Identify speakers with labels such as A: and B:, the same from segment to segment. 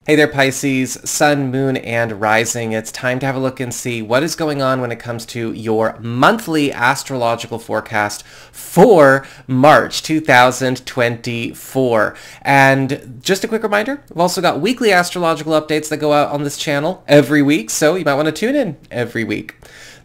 A: Hey there, Pisces, Sun, Moon, and Rising. It's time to have a look and see what is going on when it comes to your monthly astrological forecast for March 2024. And just a quick reminder, we've also got weekly astrological updates that go out on this channel every week, so you might want to tune in every week.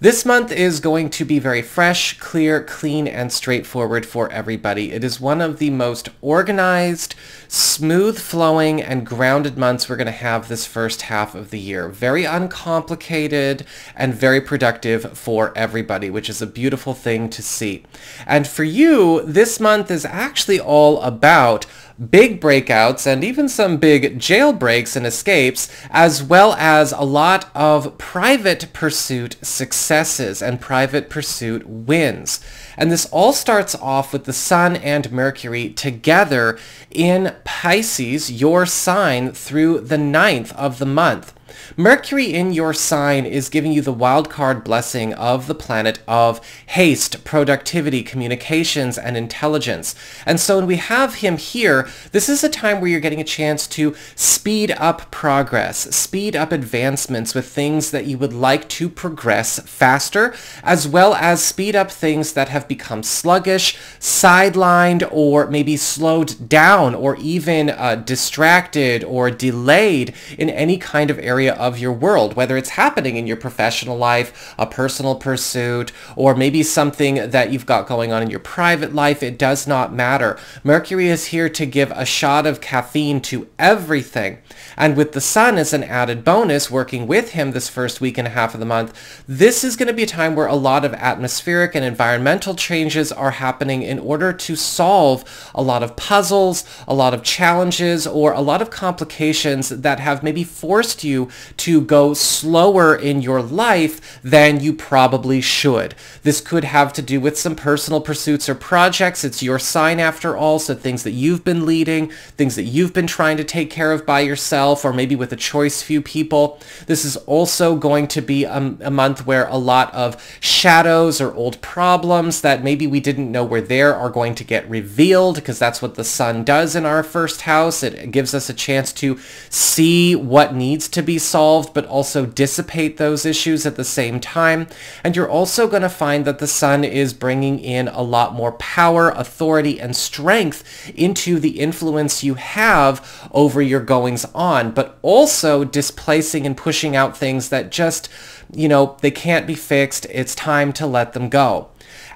A: This month is going to be very fresh, clear, clean, and straightforward for everybody. It is one of the most organized, smooth-flowing, and grounded months we're going to have this first half of the year. Very uncomplicated and very productive for everybody, which is a beautiful thing to see. And for you, this month is actually all about big breakouts and even some big jailbreaks and escapes, as well as a lot of private pursuit successes and private pursuit wins. And this all starts off with the Sun and Mercury together in Pisces, your sign, through the 9th of the month. Mercury in your sign is giving you the wild card blessing of the planet of haste, productivity, communications, and intelligence. And so when we have him here, this is a time where you're getting a chance to speed up progress, speed up advancements with things that you would like to progress faster, as well as speed up things that have become sluggish, sidelined, or maybe slowed down, or even distracted or delayed in any kind of area of your world, whether it's happening in your professional life, a personal pursuit, or maybe something that you've got going on in your private life. It does not matter. Mercury is here to give a shot of caffeine to everything. And with the Sun as an added bonus, working with him this first week and a half of the month, this is going to be a time where a lot of atmospheric and environmental changes are happening in order to solve a lot of puzzles, a lot of challenges, or a lot of complications that have maybe forced you to go slower in your life than you probably should. This could have to do with some personal pursuits or projects. It's your sign after all, so things that you've been leading, things that you've been trying to take care of by yourself, or maybe with a choice few people. This is also going to be a month where a lot of shadows or old problems that maybe we didn't know were there are going to get revealed, because that's what the Sun does in our first house. It gives us a chance to see what needs to be solved, but also dissipate those issues at the same time. And you're also going to find that the Sun is bringing in a lot more power, authority, and strength into the influence you have over your goings on, but also displacing and pushing out things that just, they can't be fixed. It's time to let them go.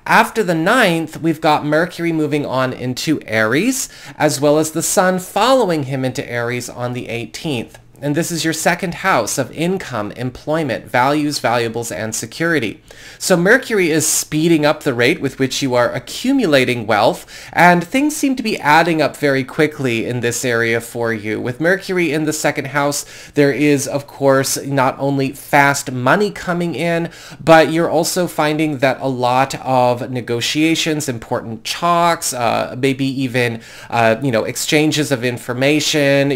A: After the 9th, we've got Mercury moving on into Aries, as well as the Sun following him into Aries on the 18th. And this is your second house of income, employment, values, valuables, and security. So Mercury is speeding up the rate with which you are accumulating wealth, and things seem to be adding up very quickly in this area for you. With Mercury in the second house, there is, of course, not only fast money coming in, but you're also finding that a lot of negotiations, important talks, maybe even, exchanges of information,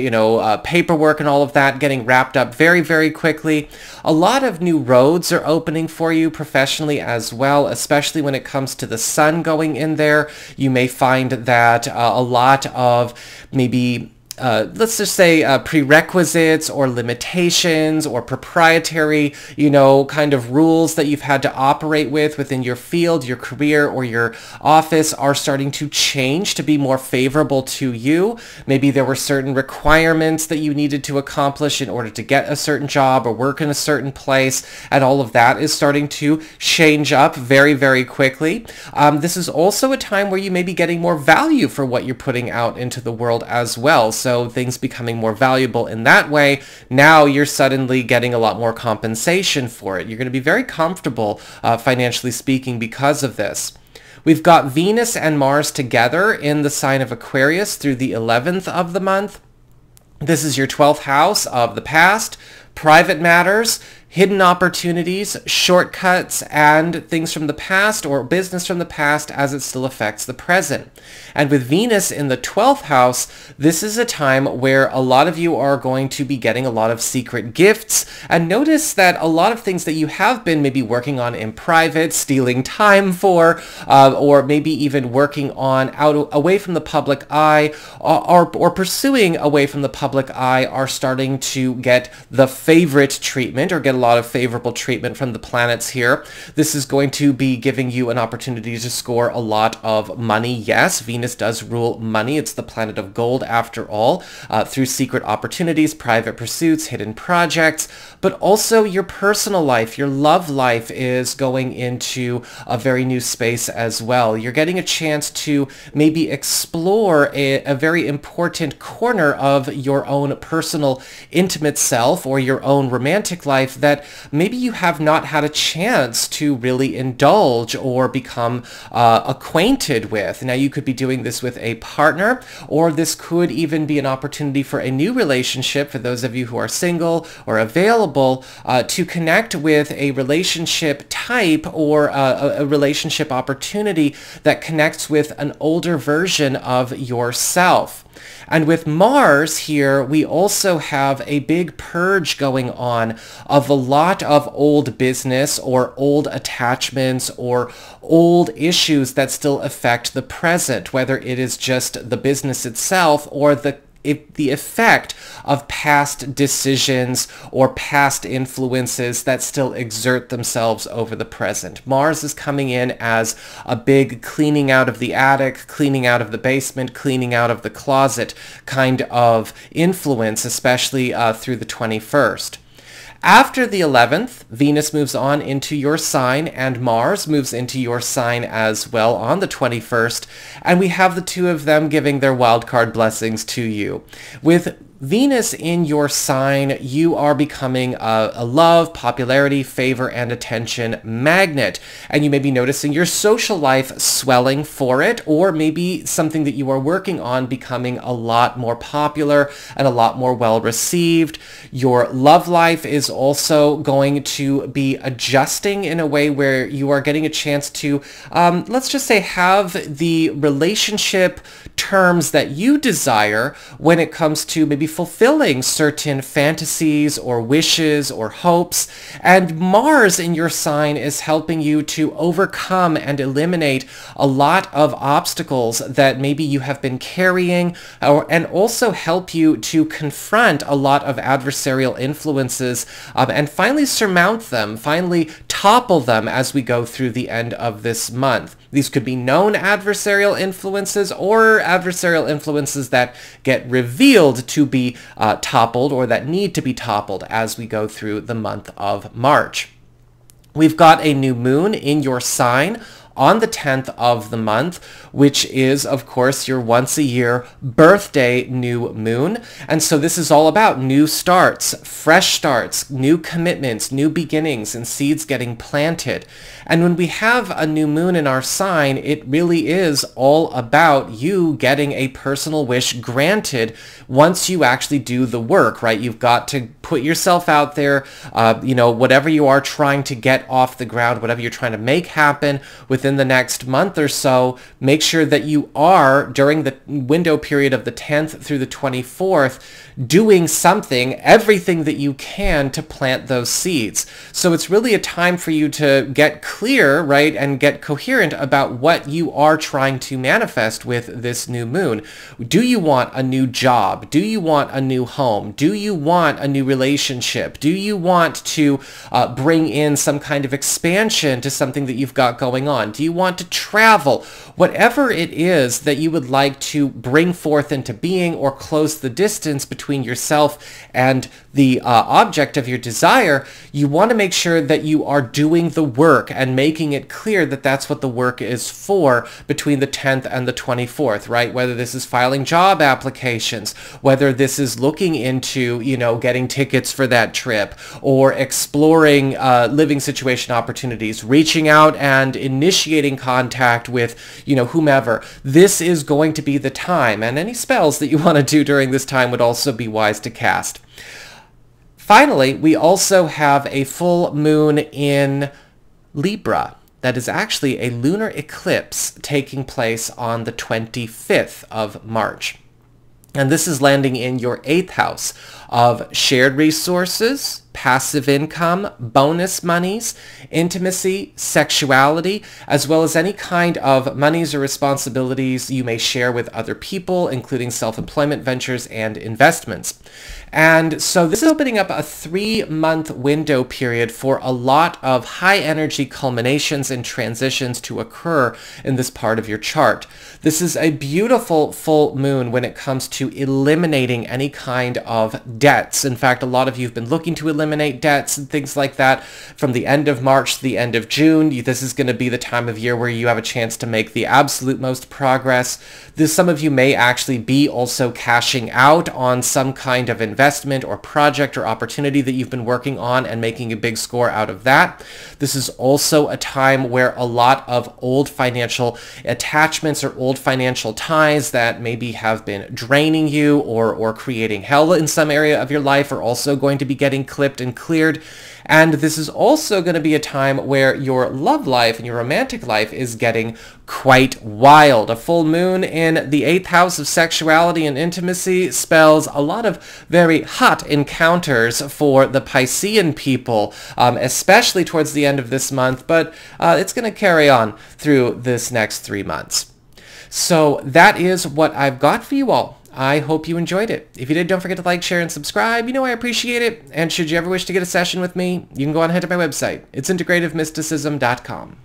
A: paperwork and all of that getting wrapped up very, very quickly. A lot of new roads are opening for you professionally as well, especially when it comes to the Sun going in there. You may find that a lot of maybe let's just say prerequisites or limitations or proprietary, kind of rules that you've had to operate within your field, your career, or your office are starting to change to be more favorable to you. Maybe there were certain requirements that you needed to accomplish in order to get a certain job or work in a certain place, and all of that is starting to change up very, very quickly. This is also a time where you may be getting more value for what you're putting out into the world as well. So things becoming more valuable in that way. Now you're suddenly getting a lot more compensation for it. You're going to be very comfortable financially speaking because of this. We've got Venus and Mars together in the sign of Aquarius through the 11th of the month. This is your 12th house of the past, private matters, hidden opportunities, shortcuts, and things from the past or business from the past as it still affects the present. And with Venus in the 12th house, this is a time where a lot of you are going to be getting a lot of secret gifts. And notice that a lot of things that you have been maybe working on in private, stealing time for, or maybe even working on away from the public eye, or pursuing away from the public eye, are starting to get the favorite treatment or get a lot of favorable treatment from the planets here. This is going to be giving you an opportunity to score a lot of money. Yes, Venus does rule money. It's the planet of gold after all, through secret opportunities, private pursuits, hidden projects, but also your personal life, your love life is going into a very new space as well. You're getting a chance to maybe explore a very important corner of your own personal intimate self or your own romantic life that maybe you have not had a chance to really indulge or become acquainted with. Now, you could be doing this with a partner, or this could even be an opportunity for a new relationship for those of you who are single or available to connect with a relationship type or a relationship opportunity that connects with an older version of yourself. And with Mars here, we also have a big purge going on of a lot of old business or old attachments or old issues that still affect the present, whether it is just the business itself or the effect of past decisions or past influences that still exert themselves over the present. Mars is coming in as a big cleaning out of the attic, cleaning out of the basement, cleaning out of the closet kind of influence, especially through the 21st. After the 11th, Venus moves on into your sign and Mars moves into your sign as well on the 21st, and we have the two of them giving their wildcard blessings to you. With Venus in your sign, you are becoming a love, popularity, favor, and attention magnet. And you may be noticing your social life swelling for it, or maybe something that you are working on becoming a lot more popular and a lot more well received. Your love life is also going to be adjusting in a way where you are getting a chance to, let's just say, have the relationship terms that you desire when it comes to maybe fulfilling certain fantasies or wishes or hopes. And Mars in your sign is helping you to overcome and eliminate a lot of obstacles that maybe you have been carrying, and also help you to confront a lot of adversarial influences and finally surmount them, finally topple them as we go through the end of this month. These could be known adversarial influences or adversarial influences that get revealed to be toppled or that need to be toppled as we go through the month of March. We've got a new moon in your sign on the 10th of the month, which is, of course, your once-a-year birthday new moon. And so this is all about new starts, fresh starts, new commitments, new beginnings, and seeds getting planted. And when we have a new moon in our sign, it really is all about you getting a personal wish granted once you actually do the work, right? You've got to put yourself out there, whatever you are trying to get off the ground, whatever you're trying to make happen within the next month or so, make sure that you are, during the window period of the 10th through the 24th, doing something, everything that you can to plant those seeds. So it's really a time for you to get clear, right, and get coherent about what you are trying to manifest with this new moon. Do you want a new job? Do you want a new home? Do you want a new relationship? Do you want to bring in some kind of expansion to something that you've got going on? Do you want to travel? Whatever it is that you would like to bring forth into being or close the distance between yourself and the object of your desire, you want to make sure that you are doing the work and making it clear that that's what the work is for between the 10th and the 24th, right? Whether this is filing job applications, whether this is looking into, getting tickets for that trip, or exploring living situation opportunities, reaching out and initiating contact with, whomever. This is going to be the time, and any spells that you want to do during this time would also be wise to cast. Finally, we also have a full moon in Libra. That is actually a lunar eclipse taking place on the 25th of March. And this is landing in your 8th house of shared resources, passive income, bonus monies, intimacy, sexuality, as well as any kind of monies or responsibilities you may share with other people, including self-employment ventures and investments. And so this is opening up a 3-month window period for a lot of high energy culminations and transitions to occur in this part of your chart. This is a beautiful full moon when it comes to eliminating any kind of debts. In fact, a lot of you have been looking to eliminate debts and things like that from the end of March to the end of June. This is going to be the time of year where you have a chance to make the absolute most progress. Some of you may actually be also cashing out on some kind of investment or project or opportunity that you've been working on and making a big score out of that. This is also a time where a lot of old financial attachments or old financial ties that maybe have been draining you or creating hell in some area of your life are also going to be getting clipped and cleared. And this is also going to be a time where your love life and your romantic life is getting quite wild. A full moon in the 8th house of sexuality and intimacy spells a lot of very hot encounters for the Piscean people, especially towards the end of this month, but it's going to carry on through this next 3 months. So that is what I've got for you all. I hope you enjoyed it. If you did, don't forget to like, share, and subscribe. You know I appreciate it. And should you ever wish to get a session with me, you can go on ahead to my website. It's integrativemysticism.com.